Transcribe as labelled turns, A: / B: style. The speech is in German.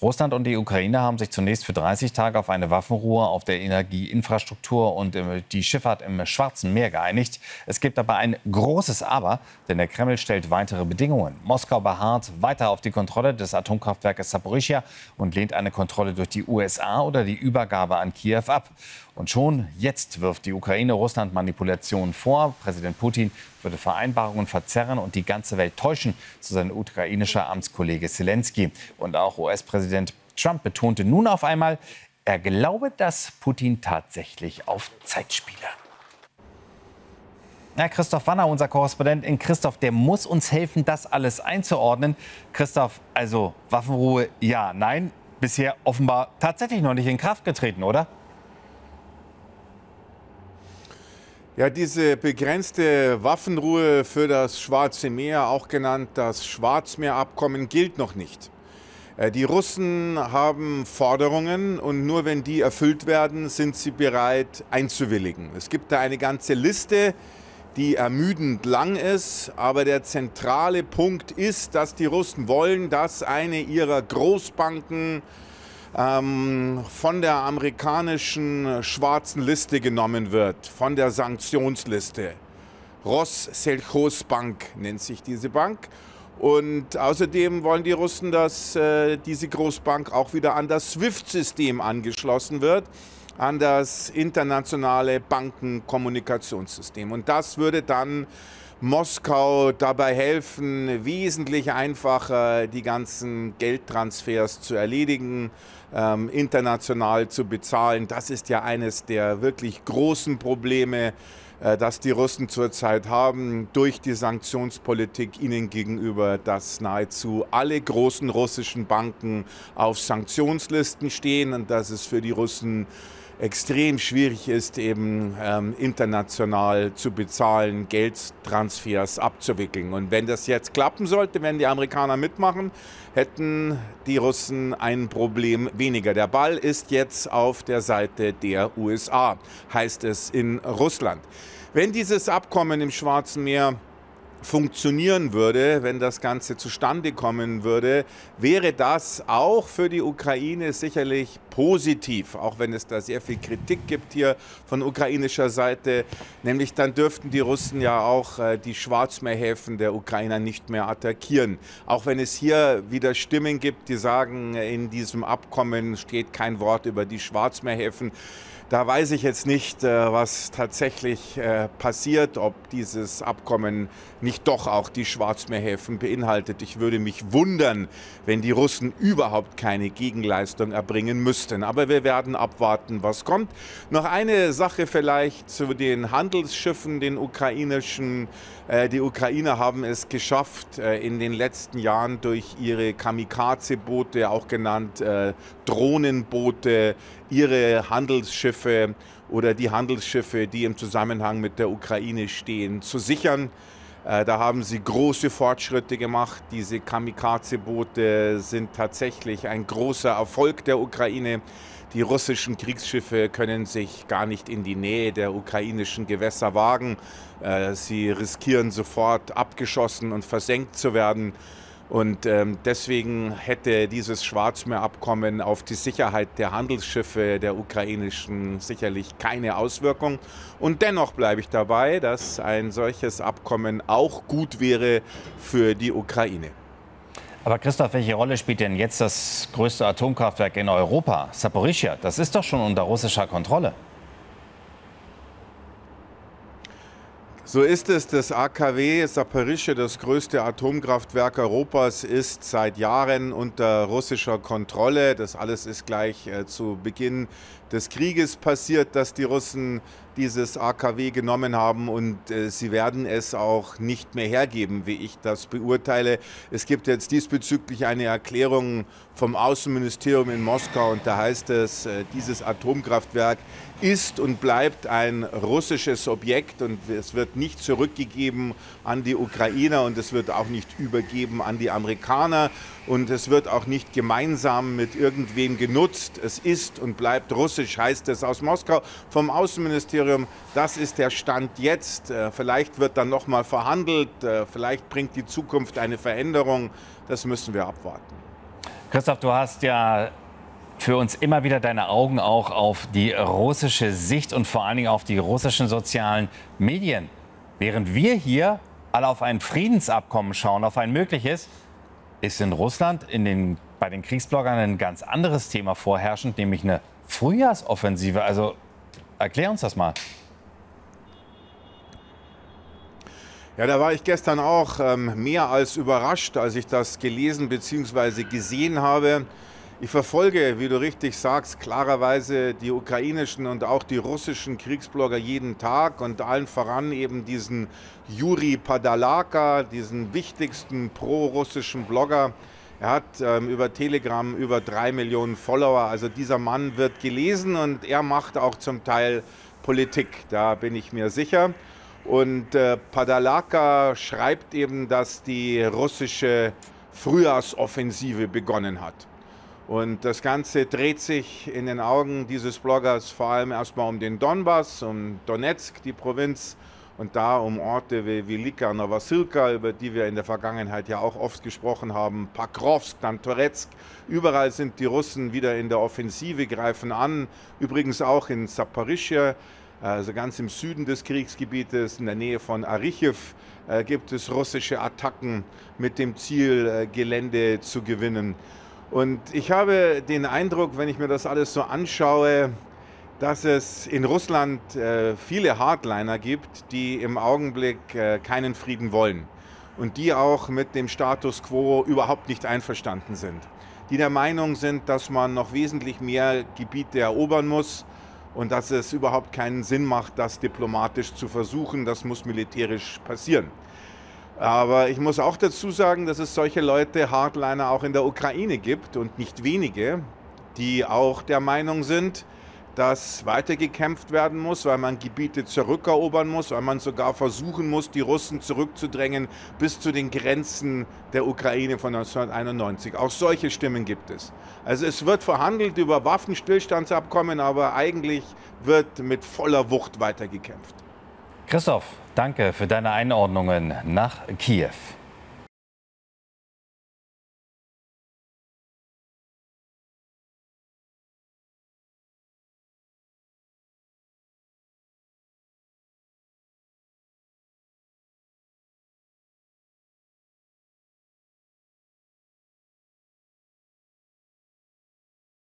A: Russland und die Ukraine haben sich zunächst für 30 Tage auf eine Waffenruhe auf der Energieinfrastruktur und die Schifffahrt im Schwarzen Meer geeinigt. Es gibt aber ein großes Aber, denn der Kreml stellt weitere Bedingungen. Moskau beharrt weiter auf die Kontrolle des Atomkraftwerkes Saporischschja und lehnt eine Kontrolle durch die USA oder die Übergabe an Kiew ab. Und schon jetzt wirft die Ukraine Russland Manipulationen vor. Präsident Putin würde Vereinbarungen verzerren und die ganze Welt täuschen, so sein ukrainischer Amtskollege Selenskyj. Und auch US-Präsident Trump betonte nun auf einmal, er glaube, dass Putin tatsächlich auf Zeit spiele. Ja, Christoph Wanner, unser Korrespondent in Christoph, der muss uns helfen, das alles einzuordnen. Christoph, also Waffenruhe, ja, nein, bisher offenbar tatsächlich noch nicht in Kraft getreten, oder?
B: Ja, diese begrenzte Waffenruhe für das Schwarze Meer, auch genannt das Schwarzmeerabkommen, gilt noch nicht. Die Russen haben Forderungen und nur wenn die erfüllt werden, sind sie bereit einzuwilligen. Es gibt da eine ganze Liste, die ermüdend lang ist, aber der zentrale Punkt ist, dass die Russen wollen, dass eine ihrer Großbanken von der amerikanischen schwarzen Liste genommen wird, von der Sanktionsliste. Rossельхозbank nennt sich diese Bank. Und außerdem wollen die Russen, dass diese Großbank auch wieder an das SWIFT-System angeschlossen wird, an das internationale Bankenkommunikationssystem. Und das würde dann Moskau dabei helfen, wesentlich einfacher die ganzen Geldtransfers zu erledigen, international zu bezahlen. Das ist ja eines der wirklich großen Probleme, das die Russen zurzeit haben durch die Sanktionspolitik ihnen gegenüber, dass nahezu alle großen russischen Banken auf Sanktionslisten stehen und dass es für die Russen extrem schwierig ist, eben international zu bezahlen, Geldtransfers abzuwickeln. Und wenn das jetzt klappen sollte, wenn die Amerikaner mitmachen, hätten die Russen ein Problem weniger. Der Ball ist jetzt auf der Seite der USA, heißt es in Russland. Wenn dieses Abkommen im Schwarzen Meer funktionieren würde, wenn das Ganze zustande kommen würde, wäre das auch für die Ukraine sicherlich positiv, auch wenn es da sehr viel Kritik gibt hier von ukrainischer Seite. Nämlich dann dürften die Russen ja auch die Schwarzmeerhäfen der Ukrainer nicht mehr attackieren. Auch wenn es hier wieder Stimmen gibt, die sagen, in diesem Abkommen steht kein Wort über die Schwarzmeerhäfen. Da weiß ich jetzt nicht, was tatsächlich passiert, ob dieses Abkommen nicht doch auch die Schwarzmeerhäfen beinhaltet. Ich würde mich wundern, wenn die Russen überhaupt keine Gegenleistung erbringen müssten. Aber wir werden abwarten, was kommt. Noch eine Sache vielleicht zu den Handelsschiffen, den ukrainischen. Die Ukrainer haben es geschafft, in den letzten Jahren durch ihre Kamikaze-Boote, auch genannt Drohnenboote, ihre Handelsschiffe oder die Handelsschiffe, die im Zusammenhang mit der Ukraine stehen, zu sichern. Da haben sie große Fortschritte gemacht. Diese Kamikaze-Boote sind tatsächlich ein großer Erfolg der Ukraine. Die russischen Kriegsschiffe können sich gar nicht in die Nähe der ukrainischen Gewässer wagen. Sie riskieren sofort abgeschossen und versenkt zu werden. Und deswegen hätte dieses Schwarzmeerabkommen auf die Sicherheit der Handelsschiffe der ukrainischen sicherlich keine Auswirkung. Und dennoch bleibe ich dabei, dass ein solches Abkommen auch gut wäre für die Ukraine.
A: Aber Christoph, welche Rolle spielt denn jetzt das größte Atomkraftwerk in Europa, Saporischschja? Das ist doch schon unter russischer Kontrolle.
B: So ist es. Das AKW Saporischschja, das größte Atomkraftwerk Europas, ist seit Jahren unter russischer Kontrolle. Das alles ist gleich zu Beginn des Krieges passiert, dass die Russen dieses AKW genommen haben und sie werden es auch nicht mehr hergeben, wie ich das beurteile. Es gibt jetzt diesbezüglich eine Erklärung vom Außenministerium in Moskau und da heißt es, dieses Atomkraftwerk ist und bleibt ein russisches Objekt und es wird nicht zurückgegeben an die Ukrainer und es wird auch nicht übergeben an die Amerikaner und es wird auch nicht gemeinsam mit irgendwem genutzt. Es ist und bleibt russisch, heißt es aus Moskau vom Außenministerium. Das ist der Stand jetzt. Vielleicht wird dann noch mal verhandelt, vielleicht bringt die Zukunft eine Veränderung. Das müssen wir abwarten.
A: Christoph, du hast ja für uns immer wieder deine Augen auch auf die russische Sicht und vor allen Dingen auf die russischen sozialen Medien. Während wir hier alle auf ein Friedensabkommen schauen, auf ein mögliches, ist in Russland bei den Kriegsbloggern ein ganz anderes Thema vorherrschend, nämlich eine Frühjahrsoffensive. Also erklär uns das mal.
B: Ja, da war ich gestern auch mehr als überrascht, als ich das gelesen bzw. gesehen habe. Ich verfolge, wie du richtig sagst, klarerweise die ukrainischen und auch die russischen Kriegsblogger jeden Tag und allen voran eben diesen Juri Padalaka, diesen wichtigsten pro-russischen Blogger. Er hat über Telegram über 3 Millionen Follower, also dieser Mann wird gelesen und er macht auch zum Teil Politik, da bin ich mir sicher. Und Padalaka schreibt eben, dass die russische Frühjahrsoffensive begonnen hat. Und das Ganze dreht sich in den Augen dieses Bloggers vor allem erstmal um den Donbass, um Donetsk, die Provinz, und da um Orte wie Velika Novosylka, über die wir in der Vergangenheit ja auch oft gesprochen haben, Pakrovsk, dann Toretsk. Überall sind die Russen wieder in der Offensive, greifen an, übrigens auch in Saporischschja, also ganz im Süden des Kriegsgebietes, in der Nähe von Arichiv, gibt es russische Attacken mit dem Ziel, Gelände zu gewinnen. Und ich habe den Eindruck, wenn ich mir das alles so anschaue, dass es in Russland viele Hardliner gibt, die im Augenblick keinen Frieden wollen und die auch mit dem Status quo überhaupt nicht einverstanden sind. Die der Meinung sind, dass man noch wesentlich mehr Gebiete erobern muss und dass es überhaupt keinen Sinn macht, das diplomatisch zu versuchen. Das muss militärisch passieren. Aber ich muss auch dazu sagen, dass es solche Leute, Hardliner, auch in der Ukraine gibt und nicht wenige, die auch der Meinung sind, dass weitergekämpft werden muss, weil man Gebiete zurückerobern muss, weil man sogar versuchen muss, die Russen zurückzudrängen bis zu den Grenzen der Ukraine von 1991. Auch solche Stimmen gibt es. Also es wird verhandelt über Waffenstillstandsabkommen, aber eigentlich wird mit voller Wucht weitergekämpft.
A: Christoph, danke für deine Einordnungen nach Kiew.